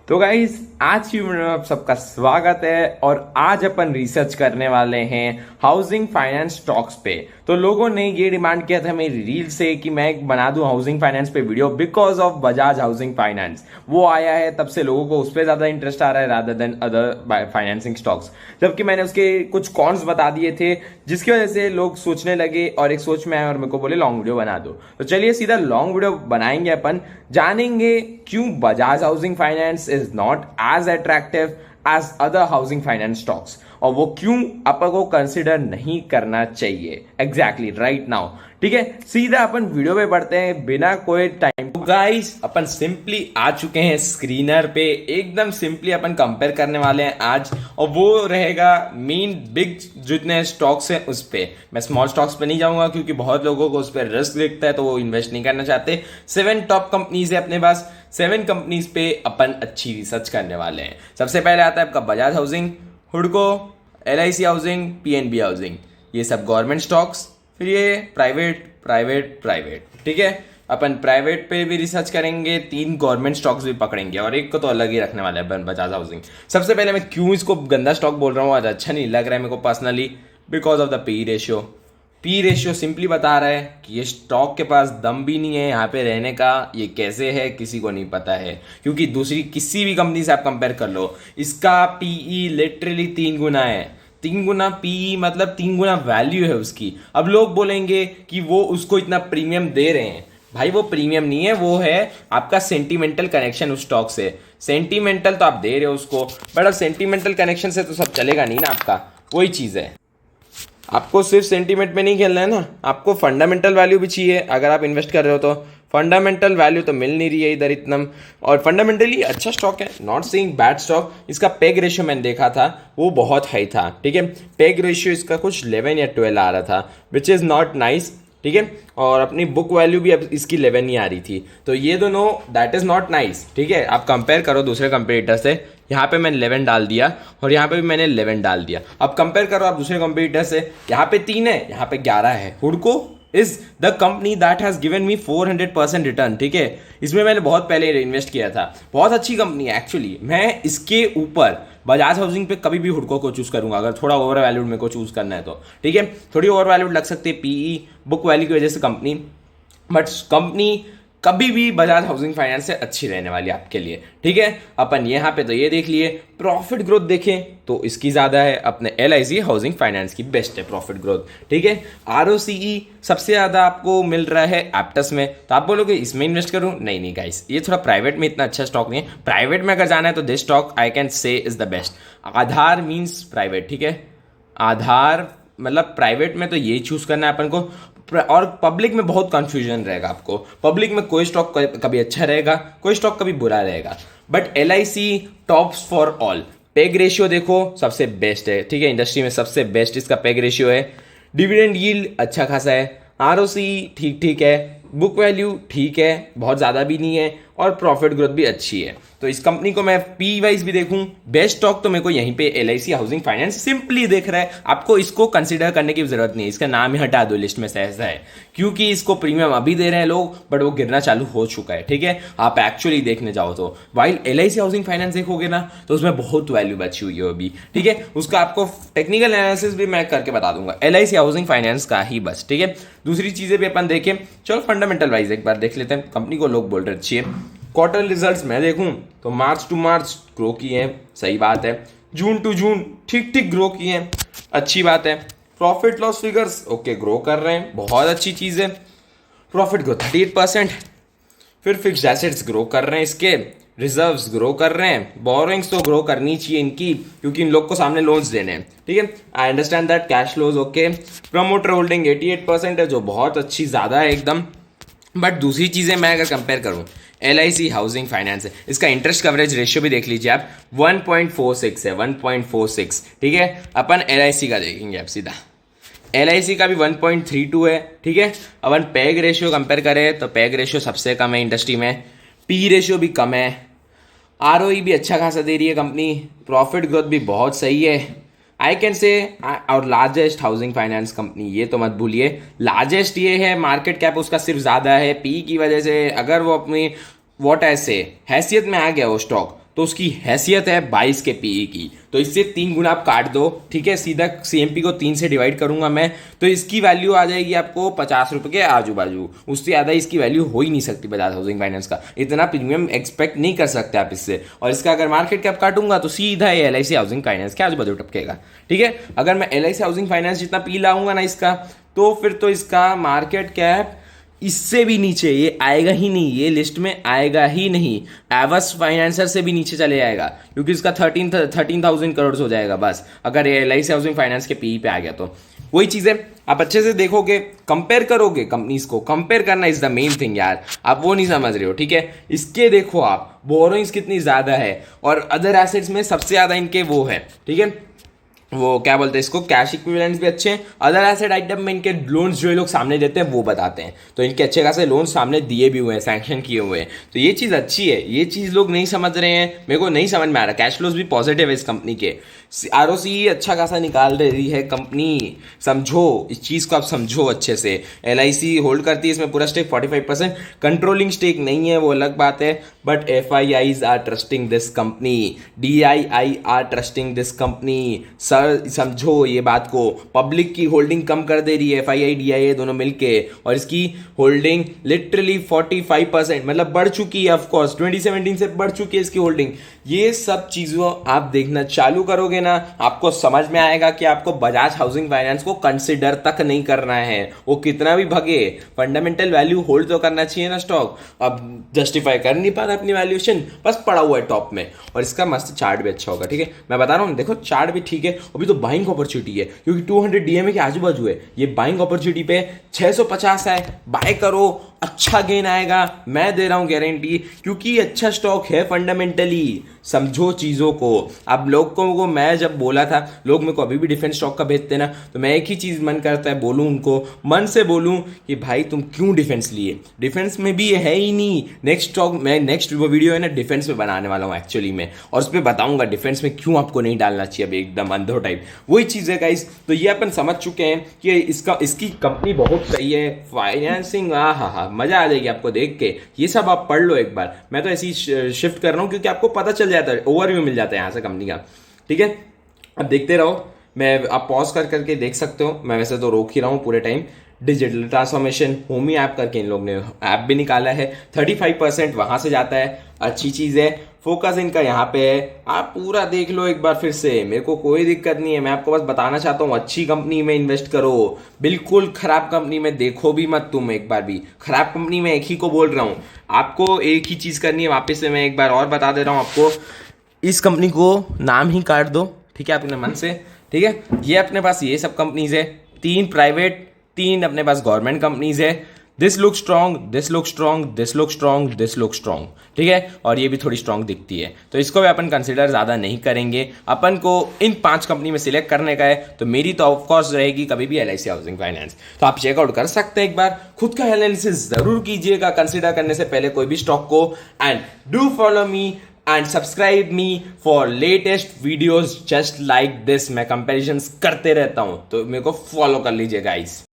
तो गाइस आज की वीडियो में आप सबका स्वागत है और आज अपन रिसर्च करने वाले हैं हाउसिंग फाइनेंस स्टॉक्स पे। तो लोगों ने ये डिमांड किया था मेरी रील से कि मैं एक बना दूं हाउसिंग फाइनेंस पे video because of Bajaj housing finance. वो आया है तब से लोगों को उस पर ज्यादा इंटरेस्ट आ रहा है rather than other financing stocks, जबकि मैंने उसके कुछ कॉन्स बता दिए थे जिसकी वजह से लोग सोचने लगे और एक सोच में आए और मेरे को बोले लॉन्ग वीडियो बना दो। तो चलिए सीधा लॉन्ग वीडियो बनाएंगे, अपन जानेंगे क्यों Bajaj housing finance is not as attractive as other housing finance stocks और वो क्यों अपन को कंसिडर नहीं करना चाहिए एग्जैक्टली राइट नाउ। ठीक है, सीधा अपन वीडियो पे बढ़ते हैं बिना कोई टाइम। गाइस अपन सिंपली आ चुके हैं स्क्रीनर पे, एकदम सिंपली अपन कंपेयर करने वाले हैं आज, और वो रहेगा मेन बिग जितने स्टॉक्स हैं उस पे। मैं स्मॉल स्टॉक्स पे नहीं जाऊंगा क्योंकि बहुत लोगों को उस पर रिस्क दिखता है तो वो इन्वेस्ट नहीं करना चाहते। 7 टॉप कंपनीज है अपने पास, 7 कंपनीज पे अपन अच्छी रिसर्च करने वाले हैं। सबसे पहले आता है आपका बजाज हाउसिंग, हुडको, LIC हाउसिंग, PNB हाउसिंग, ये सब गवर्नमेंट स्टॉक्स। फिर ये प्राइवेट। ठीक है, अपन प्राइवेट पे भी रिसर्च करेंगे, 3 गवर्नमेंट स्टॉक्स भी पकड़ेंगे और एक को तो अलग ही रखने वाला है अपन बजाज हाउसिंग। सबसे पहले मैं क्यों इसको गंदा स्टॉक बोल रहा हूँ, आज अच्छा नहीं लग रहा है मेरे को personally, because of the P ratio simply बता रहा है कि ये स्टॉक के पास दम भी नहीं है यहाँ पे रहने का। ये कैसे है किसी को नहीं पता है, क्योंकि दूसरी किसी भी कंपनी से आप कंपेयर कर लो, इसका PE लिटरली 3 गुना है। 3 गुना PE मतलब 3 गुना वैल्यू है उसकी। अब लोग बोलेंगे कि वो उसको इतना प्रीमियम दे रहे हैं, भाई वो प्रीमियम नहीं है, वो है आपका सेंटिमेंटल कनेक्शन उस स्टॉक से। सेंटिमेंटल तो आप दे रहे हो उसको, बट अब सेंटिमेंटल कनेक्शन से तो सब चलेगा नहीं ना आपका, वही चीज़ है। आपको सिर्फ सेंटीमेंट में नहीं खेलना है ना, आपको फंडामेंटल वैल्यू भी चाहिए। अगर आप इन्वेस्ट कर रहे हो तो फंडामेंटल वैल्यू तो मिल नहीं रही है इधर इतना, और फंडामेंटली अच्छा स्टॉक है, नॉट सेइंग बैड स्टॉक। इसका पेग रेशियो मैंने देखा था वो बहुत हाई था। ठीक है, पेग रेशियो इसका कुछ 11 या 12 आ रहा था, विच इज़ नॉट नाइस। ठीक है, और अपनी बुक वैल्यू भी अब इसकी 11 ही आ रही थी, तो ये दोनों दैट इज़ नॉट नाइस। ठीक है, आप कंपेयर करो दूसरे कंपटीटर से। यहाँ पे मैंने 11 डाल दिया और यहाँ पे भी मैंने 11 डाल दिया। अब कंपेयर करो आप दूसरे कंपटीटर से, यहाँ पे 3 है, यहाँ पे 11 है। हुडको is the company that has given me 400% return. ठीक है, इसमें मैंने बहुत पहले इन्वेस्ट किया था, बहुत अच्छी कंपनी है एक्चुअली। मैं इसके ऊपर बजाज हाउसिंग पे कभी भी हुडको को चूज करूंगा अगर थोड़ा ओवर वैल्यूड मेरे को चूज करना है तो। ठीक है, थोड़ी ओवर वैल्यूड लग सकती है PE बुक वैल्यू की वजह से कंपनी, बट कंपनी कभी भी बजाज हाउसिंग फाइनेंस से अच्छी रहने वाली है आपके लिए। ठीक है, अपन यहाँ पे तो ये देख लिए, प्रॉफिट ग्रोथ देखें तो इसकी ज़्यादा है, अपने LIC हाउसिंग फाइनेंस की बेस्ट है प्रॉफिट ग्रोथ। ठीक है, ROCE सबसे ज़्यादा आपको मिल रहा है एप्टस में, तो आप बोलोगे इसमें इन्वेस्ट करूँ, नहीं गाइस, ये थोड़ा प्राइवेट में इतना अच्छा स्टॉक नहीं है। प्राइवेट में अगर जाना है तो this stock I can say is the best. Aadhaar means private. ठीक है, आधार मतलब प्राइवेट में तो ये चूज करना है अपन को, और पब्लिक में बहुत कंफ्यूजन रहेगा आपको। पब्लिक में कोई स्टॉक कभी अच्छा रहेगा, कोई स्टॉक कभी बुरा रहेगा, but LIC tops for all. Peg ratio देखो सबसे बेस्ट है। ठीक है, इंडस्ट्री में सबसे बेस्ट इसका पेग रेशियो है। डिविडेंड यील्ड अच्छा खासा है, ROCE ठीक ठीक है, बुक वैल्यू ठीक है, बहुत ज़्यादा भी नहीं है, और प्रॉफिट ग्रोथ भी अच्छी है। तो इस कंपनी को मैं PE वाइज भी देखूं, बेस्ट स्टॉक तो मेरे को यहीं पे LIC हाउसिंग फाइनेंस सिंपली देख रहा है। आपको इसको कंसीडर करने की जरूरत नहीं है, इसका नाम ही हटा दो लिस्ट में से, ऐसा है, क्योंकि इसको प्रीमियम अभी दे रहे हैं लोग बट वो गिरना चालू हो चुका है। ठीक है, आप एक्चुअली देखने जाओ तो वाइल LIC हाउसिंग फाइनेंस देखोगे ना तो उसमें बहुत वैल्यू बची हुई है अभी। ठीक है, उसका आपको टेक्निकल एनालिसिस भी मैं करके बता दूंगा LIC हाउसिंग फाइनेंस का ही बस। ठीक है, दूसरी चीजें भी अपन देखें, चलो फंडामेंटल वाइज एक बार देख लेते हैं। कंपनी को लोग बोल रहे अच्छी है। क्वार्टर रिजल्ट्स मैं देखूं तो मार्च टू मार्च ग्रो किए हैं, सही बात है। जून टू जून ठीक ठीक ग्रो किए हैं, अच्छी बात है। Profit loss figures okay grow कर रहे हैं, बहुत अच्छी चीज़ है। Profit grow 38%। फिर फिक्स्ड एसेट्स ग्रो कर रहे हैं, इसके रिजर्व्स ग्रो कर रहे हैं, बोरोइंग्स तो ग्रो करनी चाहिए इनकी क्योंकि इन लोग को सामने लोन्स देने हैं। ठीक है, I understand that. Cash flows okay. Promoter holding 88% है, जो बहुत अच्छी, ज़्यादा है एकदम। बट दूसरी चीज़ें मैं अगर कंपेयर करूँ, LIC हाउसिंग फाइनेंस है, इसका इंटरेस्ट कवरेज रेशियो भी देख लीजिए आप, 1.46 है, 1.46। ठीक है, अपन LIC का देखेंगे अब सीधा, LIC का भी 1.32 है। ठीक है, अपन पेग रेशियो कंपेयर करें तो पेग रेशियो सबसे कम है इंडस्ट्री में, PE रेशियो भी कम है, ROE भी अच्छा खासा दे रही है कंपनी, प्रॉफिट ग्रोथ भी बहुत सही है। आई कैन से और लार्जेस्ट हाउसिंग फाइनेंस कंपनी, ये तो मत भूलिए, लार्जेस्ट ये है, मार्केट कैप उसका सिर्फ ज़्यादा है। PE की वजह से अगर वो अपनी वॉट ऐसे हैसियत में आ गया वो स्टॉक तो उसकी हैसियत है 22 के पीई की। तो इससे 3 गुना आप काट दो, ठीक है, सीधा सीएमपी को 3 से डिवाइड करूंगा मैं, तो इसकी वैल्यू आ जाएगी आपको 50 रुपये के आजू बाजू। उससे ज़्यादा इसकी वैल्यू हो ही नहीं सकती बजाज हाउसिंग फाइनेंस का, इतना प्रीमियम एक्सपेक्ट नहीं कर सकते आप इससे। और इसका अगर मार्केट कैप काटूंगा तो सीधा ये LIC हाउसिंग फाइनेंस के आजू बाजू टपकेगा, ठीक है। अगर मैं LIC हाउसिंग फाइनेंस जितना पी लाऊंगा ना इसका, तो फिर तो इसका मार्केट कैप इससे भी नीचे ये आएगा ही नहीं, ये लिस्ट में आएगा ही नहीं। एवस फाइनेंसर से भी नीचे चले जाएगा, क्योंकि इसका 13,000 करोड़ हो जाएगा बस, अगर ये LIC हाउसिंग फाइनेंस के पीई पे आ गया तो। वही चीज़ है, आप अच्छे से देखोगे, कंपेयर करोगे कंपनीज को, कंपेयर करना इज द मेन थिंग यार, आप वो नहीं समझ रहे हो, ठीक है। इसके देखो आप बोरोइंग्स कितनी ज़्यादा है, और अदर एसेट्स में सबसे ज़्यादा इनके वो है, ठीक है, वो क्या बोलते हैं इसको, कैश इक्विवेलेंट्स भी अच्छे हैं। अदर एसेट आइटम में इनके लोन्स जो ये लोग सामने देते हैं वो बताते हैं, तो इनके अच्छे खासे लोन सामने दिए भी हुए हैं, सैंक्शन किए हुए हैं, तो ये चीज़ अच्छी है। ये चीज़ लोग नहीं समझ रहे हैं, मेरे को नहीं समझ में आ रहा। कैश फ्लोज भी पॉजिटिव है इस कंपनी के, ROC अच्छा खासा निकाल रही है कंपनी, समझो इस चीज़ को, आप समझो अच्छे से। LIC होल्ड करती है इसमें पूरा स्टेक 45%, कंट्रोलिंग स्टेक नहीं है वो अलग बात है, but FIIs are trusting this company, DII are trusting this company. समझो ये बात को, पब्लिक की होल्डिंग कम कर दे रही है FII DII दोनों मिलके, और इसकी होल्डिंग लिटरली 45%, मतलब बढ़ चुकी है, ऑफकोर्स 2017 से बढ़ चुकी है इसकी होल्डिंग। ये सब चीज़ों आप देखना चालू करोगे ना, आपको समझ में आएगा कि आपको बजाज हाउसिंग फाइनेंस को कंसिडर तक नहीं करना है। वो कितना भी भगे, फंडामेंटल वैल्यू होल्ड तो करना चाहिए ना स्टॉक। अब जस्टिफाई कर नहीं पा रहा अपनी वैल्यूएशन, बस पड़ा हुआ है टॉप में। और इसका मस्त चार्ट भी अच्छा होगा, ठीक है, मैं बता रहा हूँ, देखो चार्ट भी ठीक है। अभी तो बाइंग अपॉर्चुनिटी है, क्योंकि 200 DMA के आजू बाजू है, ये बाइंग अपॉर्चुनिटी पे 650 है, बाय करो, अच्छा गेन आएगा, मैं दे रहा हूं गारंटी, क्योंकि अच्छा स्टॉक है फंडामेंटली। समझो चीज़ों को। अब लोगों को मैं जब बोला था, लोग मेरे को अभी भी डिफेंस स्टॉक का भेजते ना, तो मैं एक ही चीज़ मन करता है बोलूं उनको, मन से बोलूं कि भाई तुम क्यों डिफेंस लिए, डिफेंस में भी ये है ही नहीं। नेक्स्ट स्टॉक मैं नेक्स्ट वो वीडियो है ना डिफेंस में बनाने वाला हूँ एक्चुअली में, और उस पर बताऊंगा डिफेंस में क्यों आपको नहीं डालना चाहिए अभी एकदम अंधो टाइप। वही चीज़ है गाइस, तो ये अपन समझ चुके हैं कि इसकी कंपनी बहुत सही है, फाइनेंसिंग हाँ मजा आ जाएगी आपको देख के। ये सब आप पढ़ लो एक बार, मैं तो ऐसी शिफ्ट कर रहा हूँ क्योंकि आपको पता चल जाता है, ओवरव्यू मिल जाता है यहाँ से कंपनी का, ठीक है। अब देखते रहो, मैं आप पॉज कर करके देख सकते हो, मैं वैसे तो रोक ही रहा हूँ पूरे time. Digital transformation Homi app करके इन लोग ने ऐप भी निकाला है, 35% वहाँ से जाता है, अच्छी चीज़ है। फोकस इनका यहाँ पे है, आप पूरा देख लो एक बार फिर से, मेरे को कोई दिक्कत नहीं है, मैं आपको बस बताना चाहता हूँ अच्छी कंपनी में इन्वेस्ट करो, बिल्कुल खराब कंपनी में देखो भी मत तुम एक बार भी। खराब कंपनी में एक ही को बोल रहा हूँ, आपको एक ही चीज़ करनी है, वापस से मैं एक बार और बता दे रहा हूँ आपको, इस कंपनी को नाम ही काट दो, ठीक है, अपने मन से, ठीक है। ये अपने पास ये सब कंपनीज है, 3 प्राइवेट, 3 अपने पास गवर्नमेंट कंपनीज है। This look strong, this look strong, this look strong, this look strong, ठीक है, और ये भी थोड़ी स्ट्रॉन्ग दिखती है, तो इसको भी अपन कंसिडर ज़्यादा नहीं करेंगे। अपन को इन 5 कंपनी में सिलेक्ट करने का है, तो मेरी तो ऑफकोर्स रहेगी कभी भी LIC हाउसिंग फाइनेंस। तो आप चेकआउट कर सकते हैं, एक बार खुद का एनालिसिस जरूर कीजिएगा कंसिडर करने से पहले कोई भी स्टॉक को। And do follow me and subscribe me for latest videos just like this. मैं कंपेरिजन करते रहता हूं, तो मेरे को फॉलो कर लीजिए गाइस।